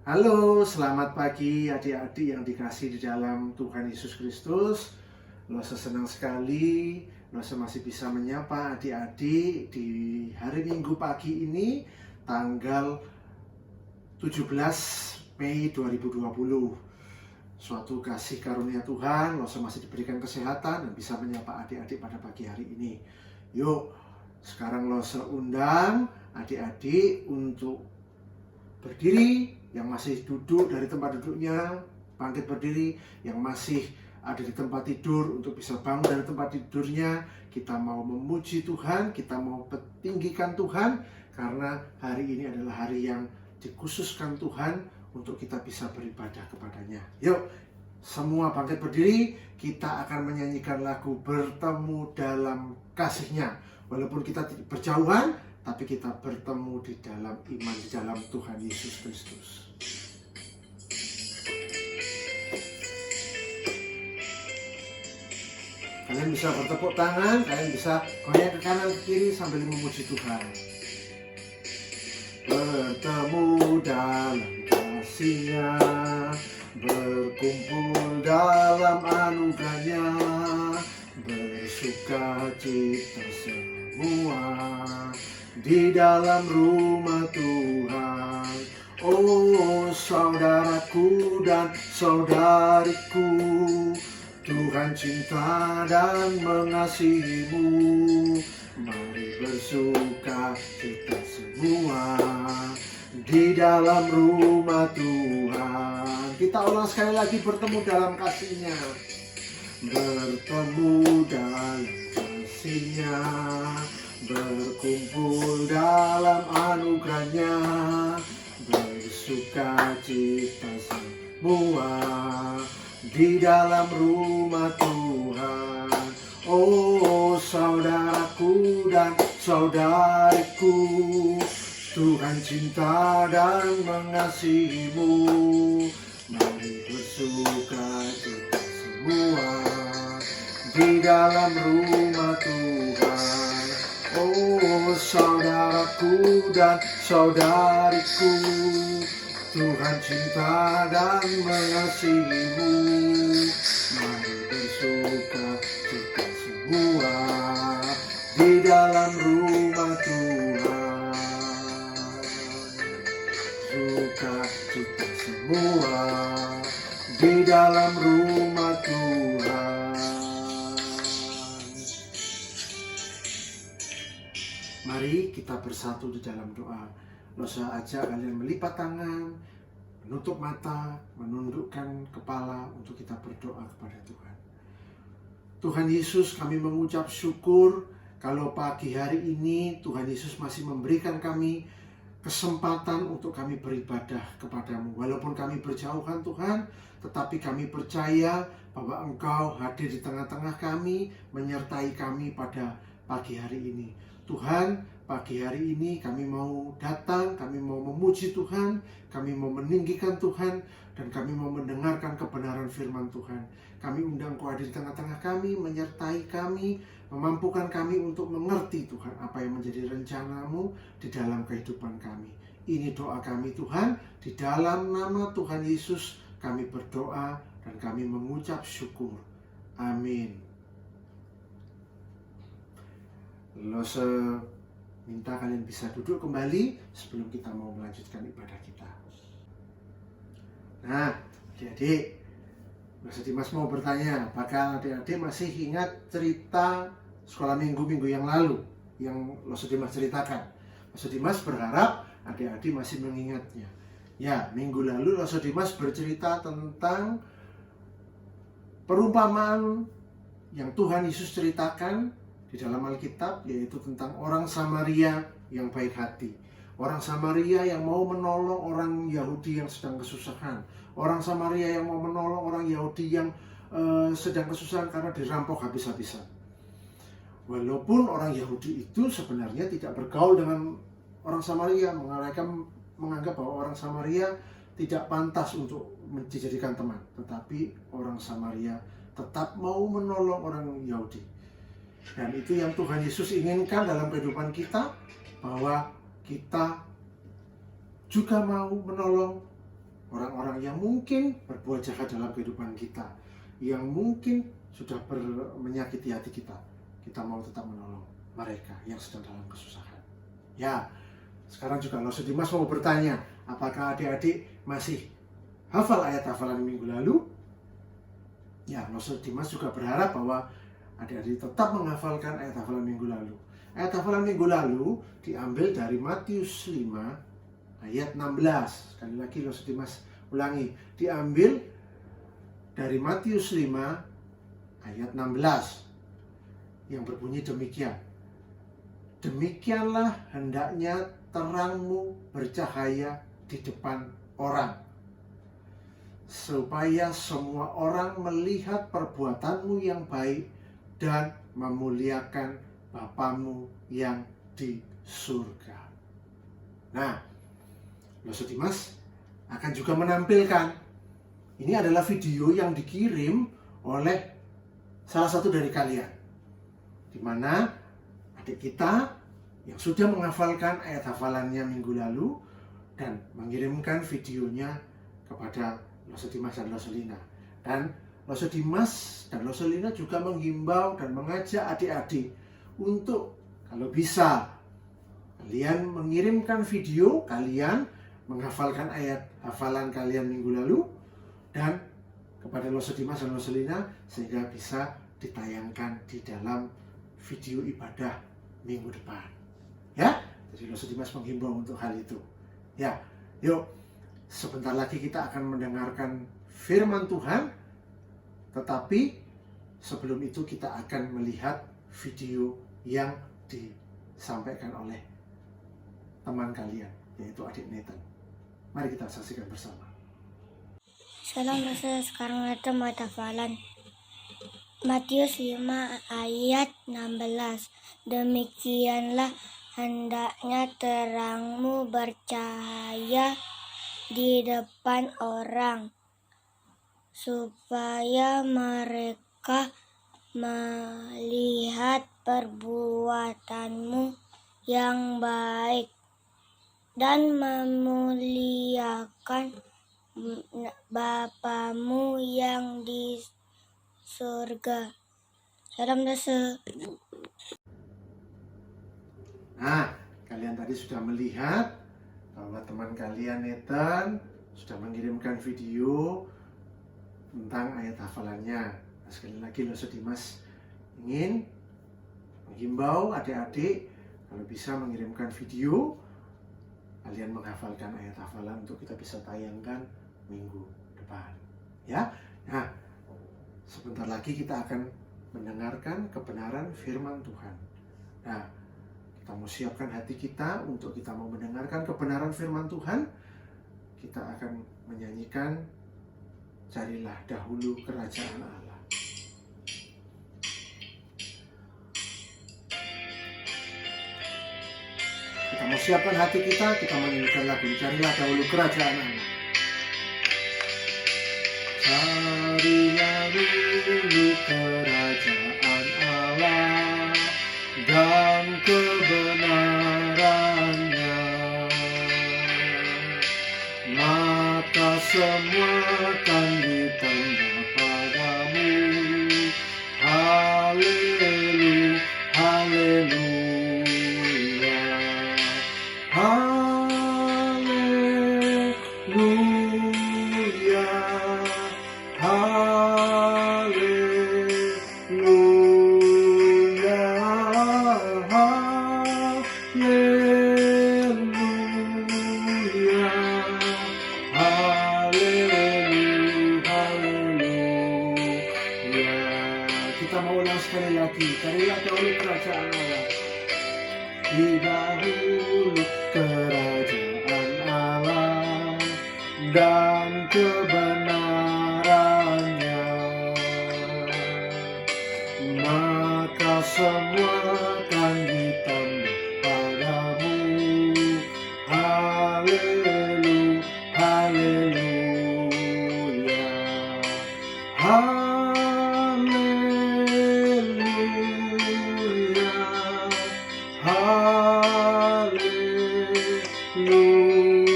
Halo, selamat pagi adik-adik yang dikasih di dalam Tuhan Yesus Kristus. Losa senang sekali, Losa masih bisa menyapa adik-adik di hari Minggu pagi ini, tanggal 17 Mei 2020. Suatu kasih karunia Tuhan, Losa masih diberikan kesehatan dan bisa menyapa adik-adik pada pagi hari ini. Yuk, sekarang Losa undang adik-adik untuk berdiri. Yang masih duduk dari tempat duduknya, bangkit berdiri. Yang masih ada di tempat tidur untuk bisa bangun dari tempat tidurnya. Kita mau memuji Tuhan, kita mau tinggikan Tuhan, karena hari ini adalah hari yang dikhususkan Tuhan untuk kita bisa beribadah kepadanya. Yuk, semua bangkit berdiri. Kita akan menyanyikan lagu Bertemu Dalam Kasih-Nya. Walaupun kita berjauhan, tapi kita bertemu di dalam iman, di dalam Tuhan Yesus Kristus. Kalian bisa bertepuk tangan, kalian bisa goyang ke kanan ke kiri sambil memuji Tuhan. Bertemu dalam kasih-Nya, berkumpul dalam anugerah-Nya, bersuka cita semua di dalam rumah Tuhan. Oh saudaraku dan saudariku, Tuhan cinta dan mengasihimu. Mari bersuka cita semua di dalam rumah Tuhan. Kita ulang sekali lagi, bertemu dalam kasih-Nya. Bertemu dalam kasih-Nya, berkumpul dalam anugerah-Nya, bersuka cita semua di dalam rumah Tuhan. Oh saudaraku dan saudariku, Tuhan cinta dan mengasihimu. Mari bersuka cita semua di dalam rumah Tuhan. Oh saudaraku dan saudariku, Tuhan cinta dan mengasihimu. Mari bersuka cita semua di dalam rumah Tuhan. Suka cita semua di dalam rumah Tuhan. Mari kita bersatu di dalam doa. Losa ajak kalian melipat tangan, menutup mata, menundukkan kepala untuk kita berdoa kepada Tuhan. Tuhan Yesus, kami mengucap syukur kalau pagi hari ini Tuhan Yesus masih memberikan kami kesempatan untuk kami beribadah kepadamu. Walaupun kami berjauhan Tuhan, tetapi kami percaya bahwa Engkau hadir di tengah-tengah kami, menyertai kami pada pagi hari ini. Tuhan, pagi hari ini kami mau datang, kami mau memuji Tuhan, kami mau meninggikan Tuhan, dan kami mau mendengarkan kebenaran firman Tuhan. Kami undang Engkau hadir di tengah-tengah kami, menyertai kami, memampukan kami untuk mengerti Tuhan apa yang menjadi rencana-Mu di dalam kehidupan kami. Ini doa kami Tuhan, di dalam nama Tuhan Yesus kami berdoa dan kami mengucap syukur. Amin. Losa minta kalian bisa duduk kembali sebelum kita mau melanjutkan ibadah kita. Nah, adik-adik, Losa Dimas mau bertanya, apakah adik-adik masih ingat cerita sekolah minggu-minggu yang lalu yang Losa Dimas ceritakan? Losa Dimas berharap adik-adik masih mengingatnya. Ya, minggu lalu Losa Dimas bercerita tentang perumpamaan yang Tuhan Yesus ceritakan di dalam Alkitab, yaitu tentang orang Samaria yang baik hati. Orang Samaria yang mau menolong orang Yahudi yang sedang kesusahan. Orang Samaria yang mau menolong orang Yahudi yang sedang kesusahan karena dirampok habis-habisan. Walaupun orang Yahudi itu sebenarnya tidak bergaul dengan orang Samaria, mereka menganggap bahwa orang Samaria tidak pantas untuk dijadikan teman. Tetapi orang Samaria tetap mau menolong orang Yahudi. Dan itu yang Tuhan Yesus inginkan dalam kehidupan kita, bahwa kita juga mau menolong orang-orang yang mungkin berbuat jahat dalam kehidupan kita, yang mungkin sudah menyakiti hati kita. Kita mau tetap menolong mereka yang sedang dalam kesusahan. Ya, sekarang juga Loso Dimas mau bertanya, apakah adik-adik masih hafal ayat hafalan minggu lalu? Ya, Loso Dimas juga berharap bahwa adik-adik tetap menghafalkan ayat hafalan minggu lalu. Ayat hafalan minggu lalu diambil dari Matius 5 ayat 16. Sekali lagi Loso Dimas ulangi, diambil dari Matius 5 ayat 16 yang berbunyi demikian. Demikianlah hendaknya terangmu bercahaya di depan orang, supaya semua orang melihat perbuatanmu yang baik dan memuliakan Bapamu yang di surga. Nah, Loso Dimas akan juga menampilkan, ini adalah video yang dikirim oleh salah satu dari kalian, di mana adik kita yang sudah menghafalkan ayat hafalannya minggu lalu dan mengirimkan videonya kepada Loso Dimas dan Loso Lina. Dan Loso Dimas dan Loso Lina juga menghimbau dan mengajak adik-adik untuk kalau bisa kalian mengirimkan video kalian menghafalkan ayat hafalan kalian minggu lalu dan kepada Loso Dimas dan Loso Lina sehingga bisa ditayangkan di dalam video ibadah minggu depan. Ya, jadi Loso Dimas menghimbau untuk hal itu. Ya, yuk sebentar lagi kita akan mendengarkan firman Tuhan, tetapi sebelum itu kita akan melihat video yang disampaikan oleh teman kalian, yaitu adik Nathan. Mari kita saksikan bersama. Salam dosa, sekarang kita mau hafalan Matius 5 ayat 16. Demikianlah hendaknya terangmu bercahaya di depan orang, supaya mereka melihat perbuatanmu yang baik dan memuliakan Bapamu yang di surga. Salam dosa. Nah, kalian tadi sudah melihat bahwa teman kalian Nathan sudah mengirimkan video tentang ayat hafalannya. Nah, sekali lagi Loso Dimas ingin menghimbau adik-adik kalau bisa mengirimkan video kalian menghafalkan ayat hafalan untuk kita bisa tayangkan minggu depan. Ya, nah sebentar lagi kita akan mendengarkan kebenaran firman Tuhan. Nah, kita mau siapkan hati kita untuk kita mau mendengarkan kebenaran firman Tuhan. Kita akan menyanyikan Carilah Dahulu Kerajaan Allah. Kita mau siapkan hati kita menyanyikan lagu Carilah Dahulu Kerajaan Allah. Carilah dulu kerajaan Allah dan kebenarannya, maka semua akan ditambah padamu. Haleluya, haleluya, haleluya, haleluya, haleluya, haleluya. Kita mau ulang sekali lagi. Carilah dahulu kerajaan Allah. Di dahulu kerajaan Allah dan kebenarannya, maka semua akan ditambah padamu. Haleluya, haleluya, haleluya,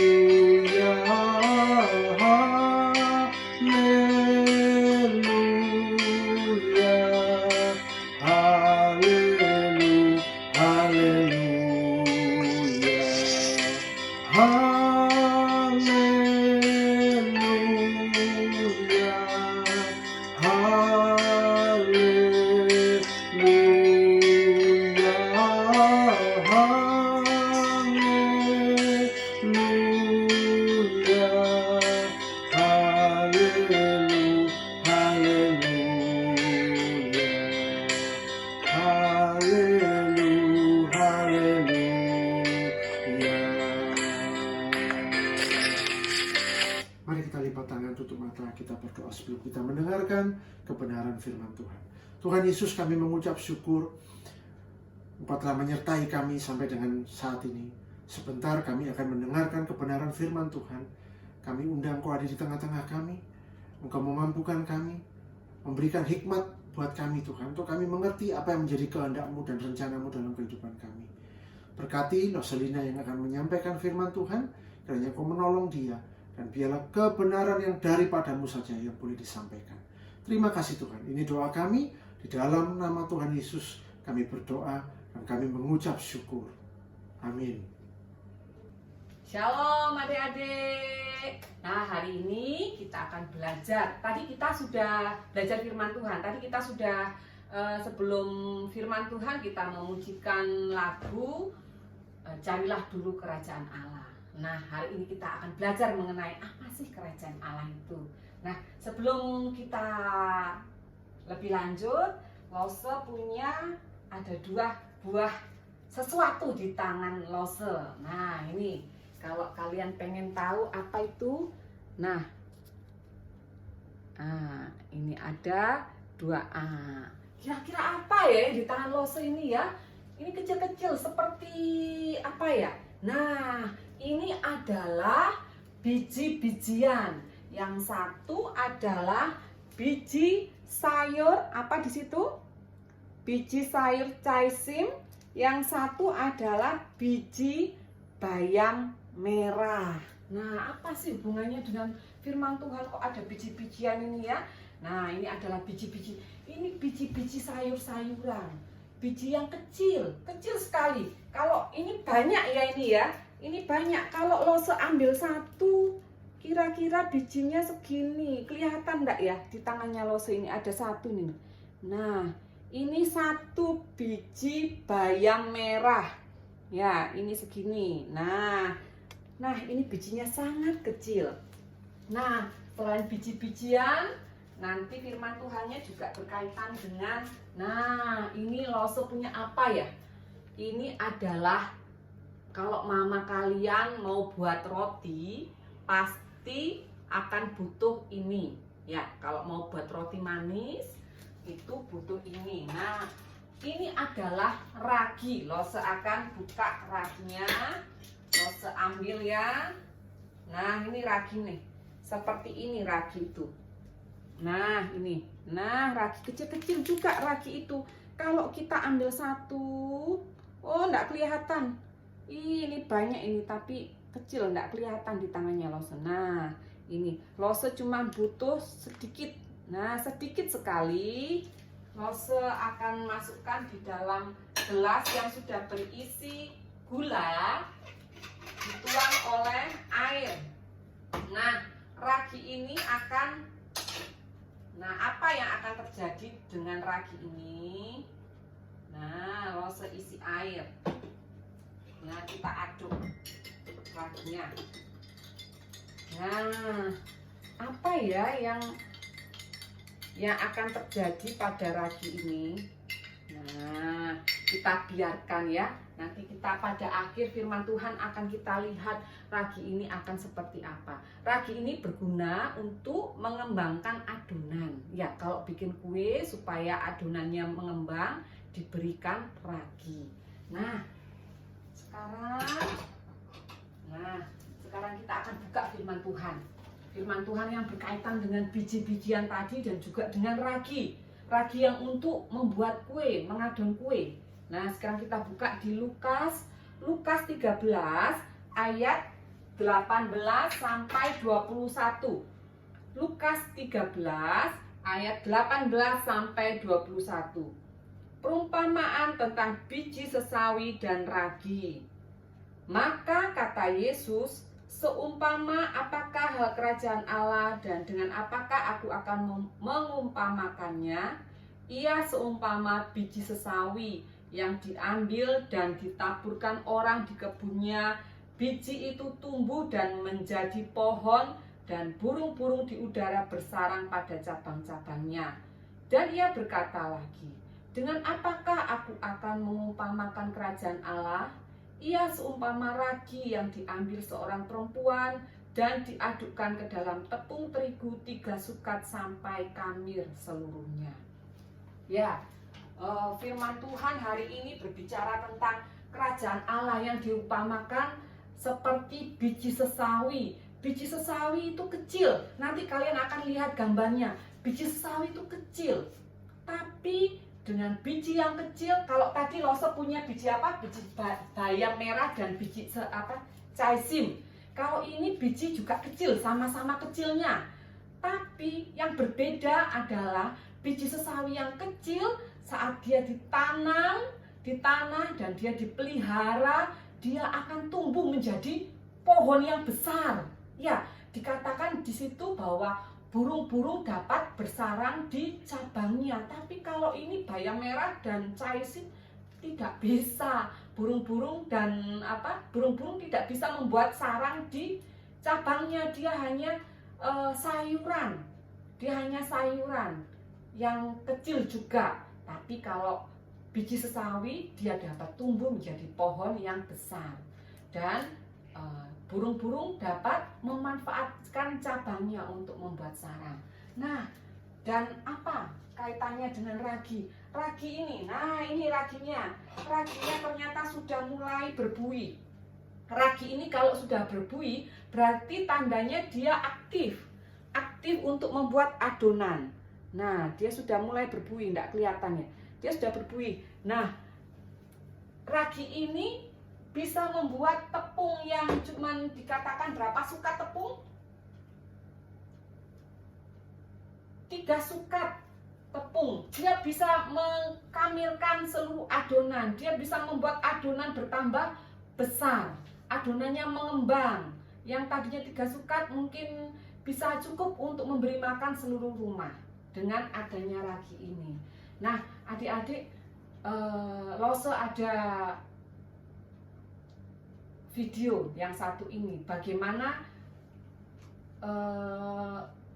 haleluya, Mari kita lipat tangan, tutup mata, kita berdoa sebelum kita mendengarkan kebenaran firman Tuhan. Tuhan Yesus, kami mengucap syukur Engkau telah menyertai kami sampai dengan saat ini. Sebentar kami akan mendengarkan kebenaran firman Tuhan. Kami undang Engkau ada di tengah-tengah kami. Engkau memampukan kami, memberikan hikmat buat kami Tuhan, untuk kami mengerti apa yang menjadi kehendak-Mu dan rencana-Mu dalam kehidupan kami. Berkati Roselina yang akan menyampaikan firman Tuhan, kiranya Engkau menolong dia, dan biarlah kebenaran yang daripada-Mu saja yang boleh disampaikan. Terima kasih Tuhan. Ini doa kami, di dalam nama Tuhan Yesus kami berdoa dan kami mengucap syukur. Amin. Shalom adik-adik. Nah, hari ini kita akan belajar. Tadi kita sudah belajar firman Tuhan. Tadi kita sudah sebelum firman Tuhan kita memujikan lagu Carilah Dulu Kerajaan Allah. Nah, hari ini kita akan belajar mengenai apa sih kerajaan Allah itu. Nah, sebelum kita lebih lanjut, Lose punya ada 2 buah sesuatu di tangan Lose. Nah, ini kalau kalian pengen tahu apa itu, nah, ini ada 2A. Kira-kira apa ya di tangan Lose ini ya? Ini kecil-kecil seperti apa ya? Nah, ini adalah biji-bijian. Yang satu adalah biji sayur, apa di situ? Biji sayur caisim. Yang satu adalah biji bayam merah. Nah, apa sih hubungannya dengan firman Tuhan kok ada biji-bijian ini ya? Nah, ini adalah biji-biji. Ini biji-biji sayur-sayuran. Biji yang kecil, kecil sekali. Kalau ini banyak ya ini ya. Ini banyak. Kalau Lose ambil satu, kira-kira bijinya segini. Kelihatan enggak ya di tangannya Lose ini ada satu nih. Nah, ini satu biji bayam merah. Ya, ini segini. Nah, ini bijinya sangat kecil. Nah, selain biji-bijian, nanti firman Tuhannya juga berkaitan dengan, nah, ini Lose punya apa ya? Ini adalah kalau mama kalian mau buat roti, pasti akan butuh ini. Ya, kalau mau buat roti manis, itu butuh ini. Nah, ini adalah ragi. Lose akan buka raginya. Lose ambil ya. Nah, ini ragi nih. Seperti ini ragi itu. Nah, ini. Nah, ragi kecil-kecil juga ragi itu. Kalau kita ambil satu, oh, enggak kelihatan. Ini banyak ini, tapi kecil, enggak kelihatan di tangannya Lose. Nah, ini. Lose cuma butuh sedikit. Nah, sedikit sekali. Lose akan masukkan di dalam gelas yang sudah berisi gula, dituang oleh air. Nah, ragi ini akan, nah, apa yang akan terjadi dengan ragi ini? Nah, Lose isi air. Nah, kita aduk raginya. Nah, apa ya yang akan terjadi pada ragi ini? Nah, kita biarkan ya. Nanti kita pada akhir firman Tuhan akan kita lihat ragi ini akan seperti apa. Ragi ini berguna untuk mengembangkan adonan. Ya, kalau bikin kue supaya adonannya mengembang, diberikan ragi. Nah, sekarang kita akan buka firman Tuhan. Firman Tuhan yang berkaitan dengan biji-bijian tadi dan juga dengan ragi. Ragi yang untuk membuat kue, mengadon kue. Nah, sekarang kita buka di Lukas 13 ayat 18 sampai 21. Lukas 13 ayat 18 sampai 21. Perumpamaan tentang biji sesawi dan ragi. Maka kata Yesus, seumpama apakah hal kerajaan Allah dan dengan apakah aku akan mengumpamakannya? Ia seumpama biji sesawi yang diambil dan ditaburkan orang di kebunnya. Biji itu tumbuh dan menjadi pohon dan burung-burung di udara bersarang pada cabang-cabangnya. Dan ia berkata lagi, dengan apakah aku akan mengumpamakan kerajaan Allah? Ia seumpama ragi yang diambil seorang perempuan dan diadukkan ke dalam tepung terigu 3 sukat sampai kamir seluruhnya. Ya, firman Tuhan hari ini berbicara tentang kerajaan Allah yang diupamakan seperti biji sesawi. Biji sesawi itu kecil. Nanti kalian akan lihat gambarnya. Biji sesawi itu kecil. Tapi dengan biji yang kecil, kalau tadi Lose punya biji apa? Biji bayam merah dan biji caisim. Kalau ini biji juga kecil, sama-sama kecilnya. Tapi yang berbeda adalah biji sesawi yang kecil saat dia ditanam di tanah dan dia dipelihara, dia akan tumbuh menjadi pohon yang besar. Ya, dikatakan di situ bahwa burung-burung dapat bersarang di cabangnya. Tapi kalau ini bayam merah dan caisim tidak bisa. Burung-burung tidak bisa membuat sarang di cabangnya. Dia hanya sayuran. Dia hanya sayuran yang kecil juga. Tapi kalau biji sesawi dia dapat tumbuh menjadi pohon yang besar. Dan burung-burung dapat memanfaatkan cabangnya untuk membuat sarang. Nah, dan apa kaitannya dengan ragi? Ragi ini, nah ini raginya. Raginya ternyata sudah mulai berbuih. Ragi ini kalau sudah berbuih, berarti tandanya dia aktif. Aktif untuk membuat adonan. Nah, dia sudah mulai berbuih, tidak kelihatan ya. Dia sudah berbuih. Nah, ragi ini bisa membuat tepung yang cuman dikatakan berapa sukat tepung? 3 sukat tepung. Dia bisa mengkamilkan seluruh adonan. Dia bisa membuat adonan bertambah besar. Adonannya mengembang. Yang tadinya 3 sukat mungkin bisa cukup untuk memberi makan seluruh rumah dengan adanya ragi ini. Nah, adik-adik, Lose ada video yang satu ini. Bagaimana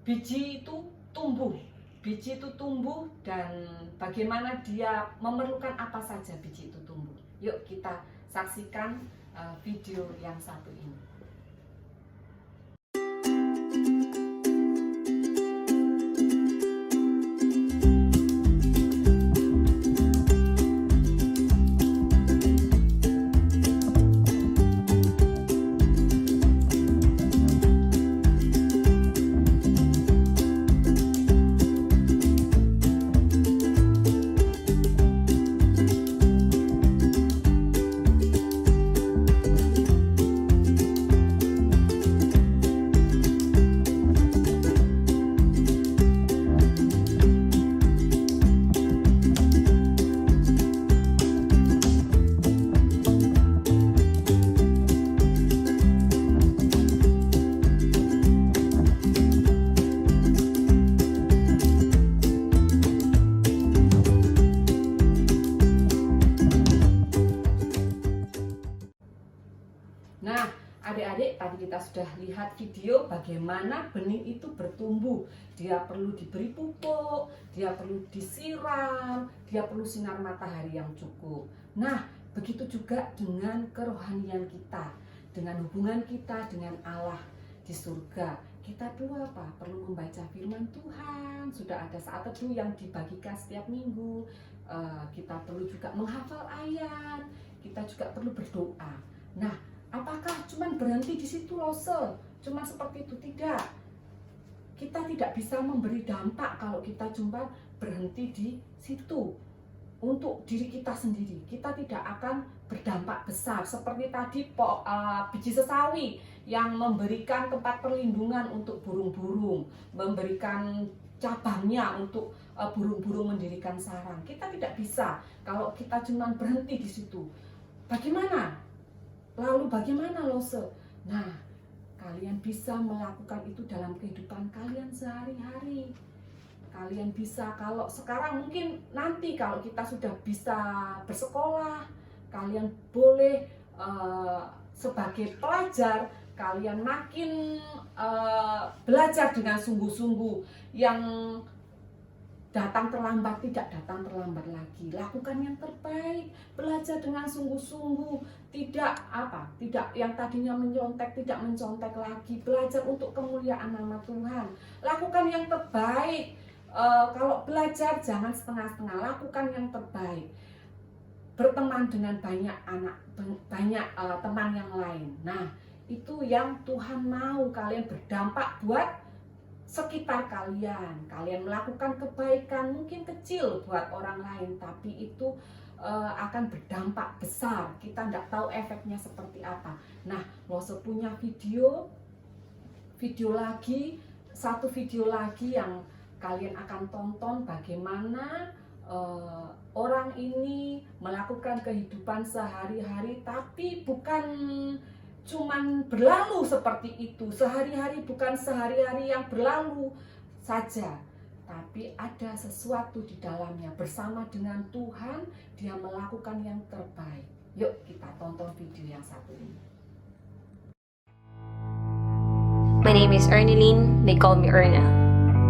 biji itu tumbuh. Biji itu tumbuh dan bagaimana dia memerlukan apa saja biji itu tumbuh. Yuk kita saksikan video yang satu ini. Nah, adik-adik, tadi kita sudah lihat video bagaimana benih itu bertumbuh. Dia perlu diberi pupuk, dia perlu disiram, dia perlu sinar matahari yang cukup. Nah, begitu juga dengan kerohanian kita, dengan hubungan kita dengan Allah di surga. Kita perlu apa? Perlu membaca firman Tuhan. Sudah ada saat teduh yang dibagikan setiap minggu. Kita perlu juga menghafal ayat. Kita juga perlu berdoa. Nah, apakah cuma berhenti di situ, Lose? Cuma seperti itu? Tidak. Kita tidak bisa memberi dampak kalau kita cuma berhenti di situ. Untuk diri kita sendiri, kita tidak akan berdampak besar. Seperti tadi biji sesawi yang memberikan tempat perlindungan untuk burung-burung, memberikan cabangnya untuk burung-burung mendirikan sarang. Kita tidak bisa kalau kita cuma berhenti di situ. Bagaimana? Lalu bagaimana, Lose? Nah, kalian bisa melakukan itu dalam kehidupan kalian sehari-hari. Kalian bisa, kalau sekarang mungkin nanti kalau kita sudah bisa bersekolah, kalian boleh sebagai pelajar, kalian makin belajar dengan sungguh-sungguh. Yang datang terlambat, tidak datang terlambat lagi. Lakukan yang terbaik, belajar dengan sungguh-sungguh, tidak yang tadinya menyontek tidak mencontek lagi, belajar untuk kemuliaan nama Tuhan. Lakukan yang terbaik. Kalau belajar jangan setengah-setengah, lakukan yang terbaik. Berteman dengan banyak teman yang lain. Nah, itu yang Tuhan mau kalian berdampak buat sekitar kalian. Kalian melakukan kebaikan mungkin kecil buat orang lain, tapi itu akan berdampak besar. Kita tidak tahu efeknya seperti apa. Nah, Lose punya satu video lagi yang kalian akan tonton bagaimana orang ini melakukan kehidupan sehari-hari, tapi bukan cuman berlalu seperti itu. Sehari-hari bukan sehari-hari yang berlalu saja, tapi ada sesuatu di dalamnya. Bersama dengan Tuhan, dia melakukan yang terbaik. Yuk kita tonton video yang satu ini. My name is Erneline. They call me Erna.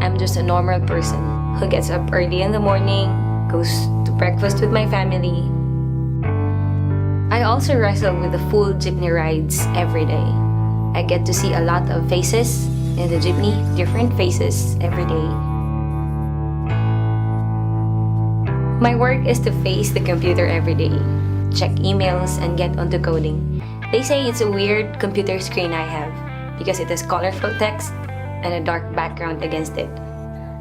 I'm just a normal person who gets up early in the morning, goes to breakfast with my family. I also wrestle with the full jeepney rides every day. I get to see a lot of faces in the jeepney, different faces every day. My work is to face the computer every day, check emails and get onto coding. They say it's a weird computer screen I have because it has colorful text and a dark background against it.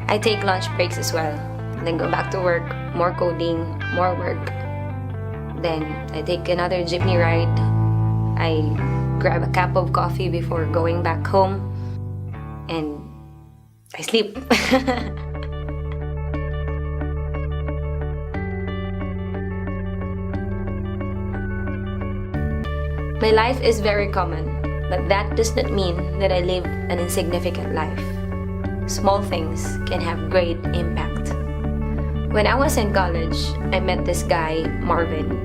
I take lunch breaks as well, then go back to work, more coding, more work. Then I take another jeepney ride. I grab a cup of coffee before going back home, and I sleep. My life is very common, but that does not mean that I live an insignificant life. Small things can have great impact. When I was in college, I met this guy, Marvin.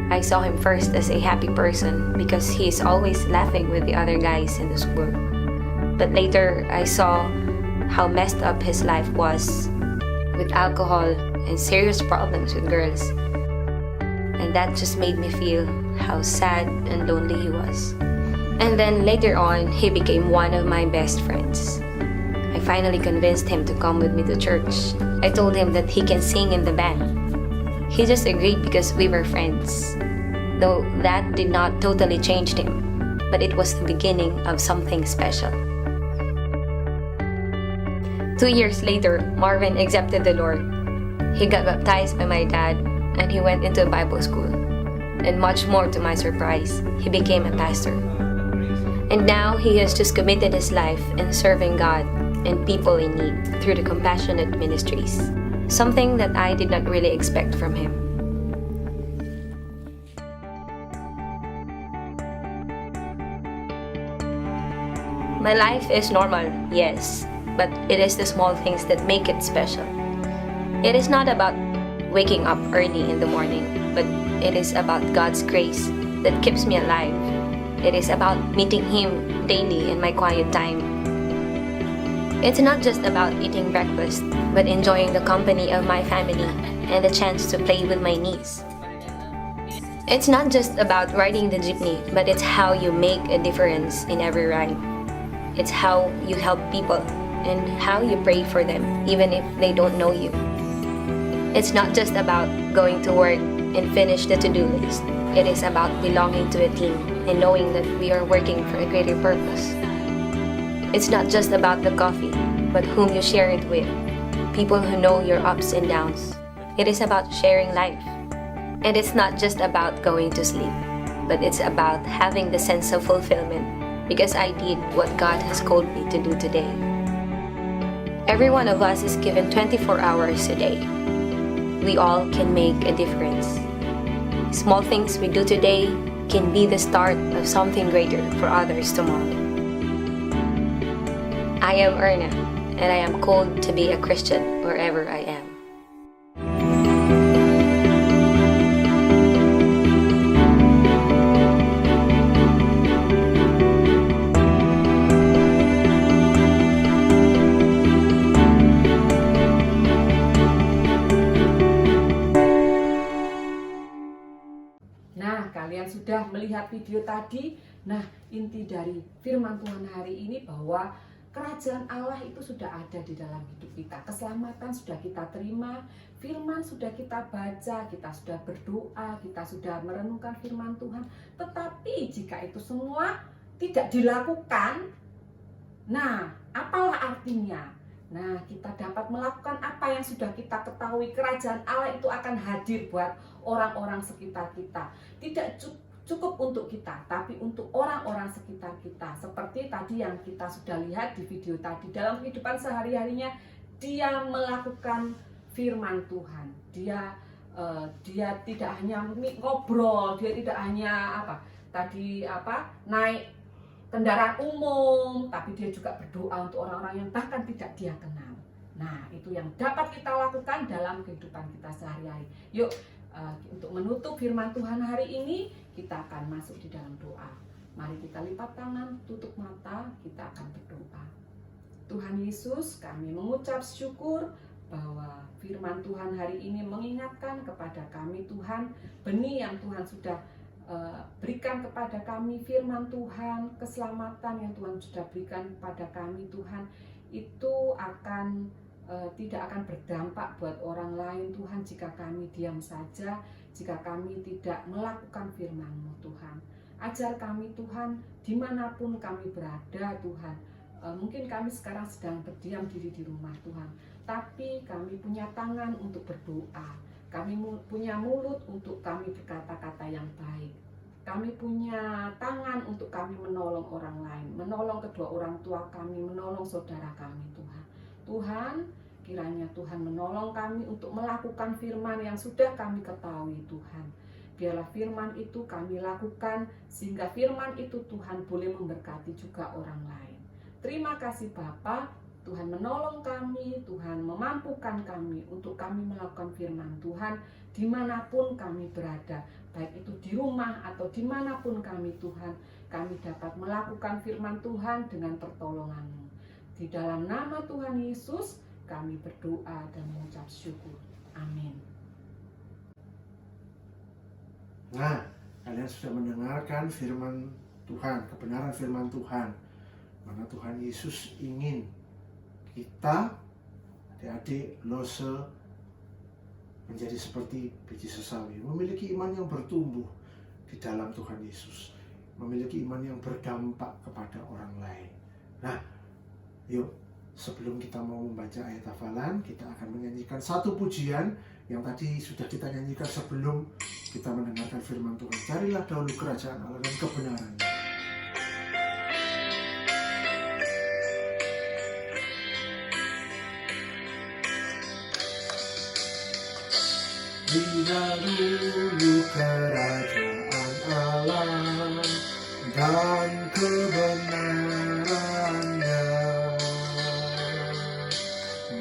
I saw him first as a happy person because he is always laughing with the other guys in the school. But later, I saw how messed up his life was with alcohol and serious problems with girls. And that just made me feel how sad and lonely he was. And then later on, he became one of my best friends. I finally convinced him to come with me to church. I told him that he can sing in the band. He just agreed because we were friends. Though that did not totally change him, but it was the beginning of something special. 2 years later, Marvin accepted the Lord. He got baptized by my dad, and he went into a Bible school. And much more to my surprise, he became a pastor. And now he has just committed his life in serving God and people in need through the Compassionate Ministries. Something that I did not really expect from him. My life is normal, yes, but it is the small things that make it special. It is not about waking up early in the morning, but it is about God's grace that keeps me alive. It is about meeting Him daily in my quiet time. It's not just about eating breakfast, but enjoying the company of my family and the chance to play with my niece. It's not just about riding the jeepney, but it's how you make a difference in every ride. It's how you help people and how you pray for them, even if they don't know you. It's not just about going to work and finish the to-do list. It is about belonging to a team and knowing that we are working for a greater purpose. It's not just about the coffee, but whom you share it with, people who know your ups and downs. It is about sharing life. And it's not just about going to sleep, but it's about having the sense of fulfillment because I did what God has called me to do today. Every one of us is given 24 hours a day. We all can make a difference. Small things we do today can be the start of something greater for others tomorrow. I am Erna, and I am called to be a Christian wherever I am. sudah melihat video tadi. Nah, inti dari firman Tuhan hari ini bahwa kerajaan Allah itu sudah ada di dalam hidup kita. Keselamatan sudah kita terima, firman sudah kita baca, kita sudah berdoa, kita sudah merenungkan firman Tuhan. Tetapi jika itu semua tidak dilakukan, nah, apalah artinya? Nah, kita dapat melakukan apa yang sudah kita ketahui. Kerajaan Allah itu akan hadir buat orang-orang sekitar kita. Tidak cukup untuk kita, tapi untuk orang-orang sekitar kita. Seperti tadi yang kita sudah lihat di video tadi, dalam kehidupan sehari-harinya dia melakukan firman Tuhan. Dia tidak hanya ngobrol, dia tidak hanya naik kendaraan umum, tapi dia juga berdoa untuk orang-orang yang bahkan tidak dia kenal. Nah, itu yang dapat kita lakukan dalam kehidupan kita sehari-hari. Yuk, untuk menutup firman Tuhan hari ini, kita akan masuk di dalam doa. Mari kita lipat tangan, tutup mata, kita akan berdoa. Tuhan Yesus, kami mengucap syukur bahwa firman Tuhan hari ini mengingatkan kepada kami, Tuhan, benih yang Tuhan sudah berikan kepada kami, firman Tuhan, keselamatan yang Tuhan sudah berikan kepada kami, Tuhan, itu tidak akan berdampak buat orang lain, Tuhan, jika kami diam saja, jika kami tidak melakukan firman-Mu, Tuhan. Ajar kami, Tuhan, dimanapun kami berada, Tuhan. Mungkin kami sekarang sedang berdiam diri di rumah, Tuhan, tapi kami punya tangan untuk berdoa. Kami punya mulut untuk kami berkata-kata yang baik. Kami punya tangan untuk kami menolong orang lain, menolong kedua orang tua kami, menolong saudara kami, Tuhan. Tuhan, kiranya Tuhan menolong kami untuk melakukan firman yang sudah kami ketahui, Tuhan. Biarlah firman itu kami lakukan, sehingga firman itu, Tuhan, boleh memberkati juga orang lain. Terima kasih Bapa. Tuhan menolong kami, Tuhan memampukan kami untuk kami melakukan firman Tuhan dimanapun kami berada, baik itu di rumah atau dimanapun kami, Tuhan, kami dapat melakukan firman Tuhan dengan pertolongan-Mu. Di dalam nama Tuhan Yesus kami berdoa dan mengucap syukur. Amin. Nah, kalian sudah mendengarkan firman Tuhan, kebenaran firman Tuhan, mana Tuhan Yesus ingin kita, adik-adik, lose, menjadi seperti biji sesawi, memiliki iman yang bertumbuh di dalam Tuhan Yesus, memiliki iman yang berdampak kepada orang lain. Nah, yuk, sebelum kita mau membaca ayat hafalan, kita akan menyanyikan satu pujian yang tadi sudah kita nyanyikan sebelum kita mendengarkan firman Tuhan. Carilah dahulu kerajaan Allah dan kebenarannya. Dahulu kerajaan Allah dan kebenarannya,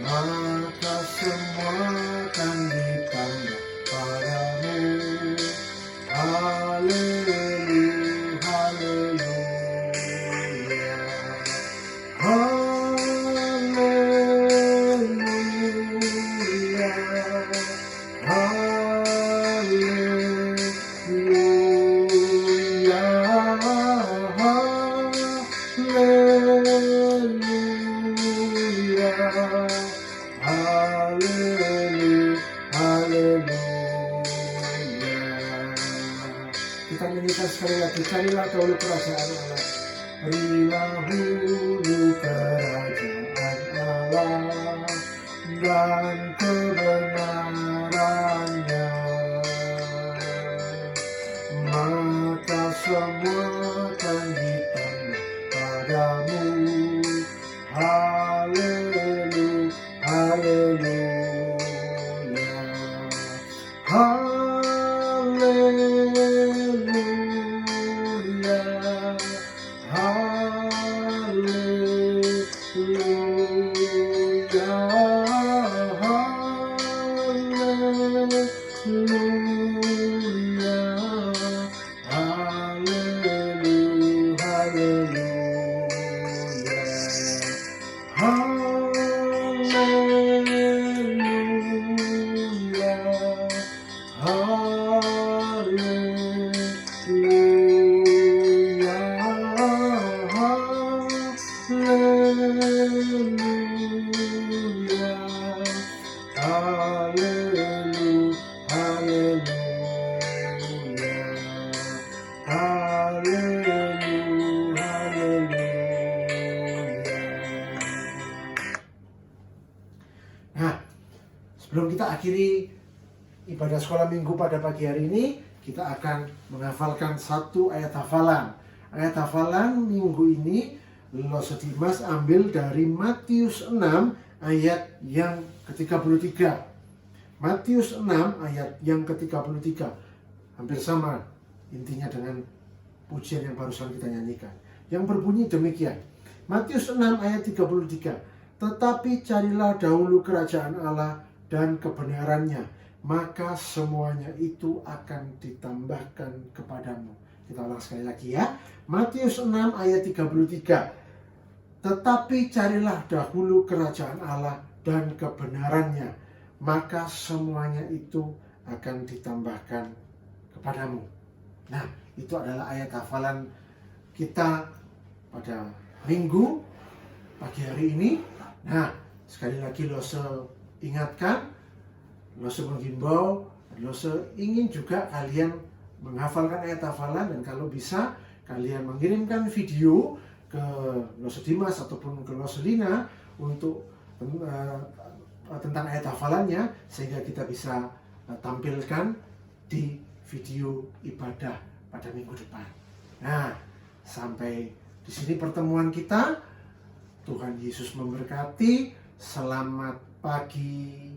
maka semua akan ditambah padamu. Haleluya, haleluya, haleluya. Haleluya, haleluya, haleluya. Kita nyanyikan sekali lagi, carilah dahulu kerajaan Allah. Carilah dahulu kerajaan Allah dan kebenarannya, maka semua akan ditambah padamu. Haleluya, haleluya, haleluya, haleluya, haleluya. haleluya, haleluya, haleluya, haleluya, haleluya. Nah, sebelum kita akhiri ibadah sekolah minggu pada pagi hari ini, kita akan menghafalkan satu ayat hafalan. Ayat hafalan minggu ini Loso Dimas ambil dari Matius 6 ayat yang ke-33. Matius 6 ayat yang ke-33. Hampir sama intinya dengan pujian yang barusan kita nyanyikan. Yang berbunyi demikian. Matius 6 ayat 33. Tetapi carilah dahulu kerajaan Allah dan kebenarannya, maka semuanya itu akan ditambahkan kepadamu. Kita ulang sekali lagi ya. Matius 6 ayat 33. Tetapi carilah dahulu kerajaan Allah dan kebenarannya, maka semuanya itu akan ditambahkan kepadamu. Nah, itu adalah ayat hafalan kita pada minggu pagi hari ini. Nah, sekali lagi Lose ingatkan, Lose menghimbau, Lose ingin juga kalian menghafalkan ayat hafalan, dan kalau bisa kalian mengirimkan video ke Lose Dimas ataupun ke Lose Lina untuk tentang ayat hafalannya, sehingga kita bisa tampilkan di video ibadah pada minggu depan. Nah, sampai di sini pertemuan kita. Tuhan Yesus memberkati. Selamat pagi.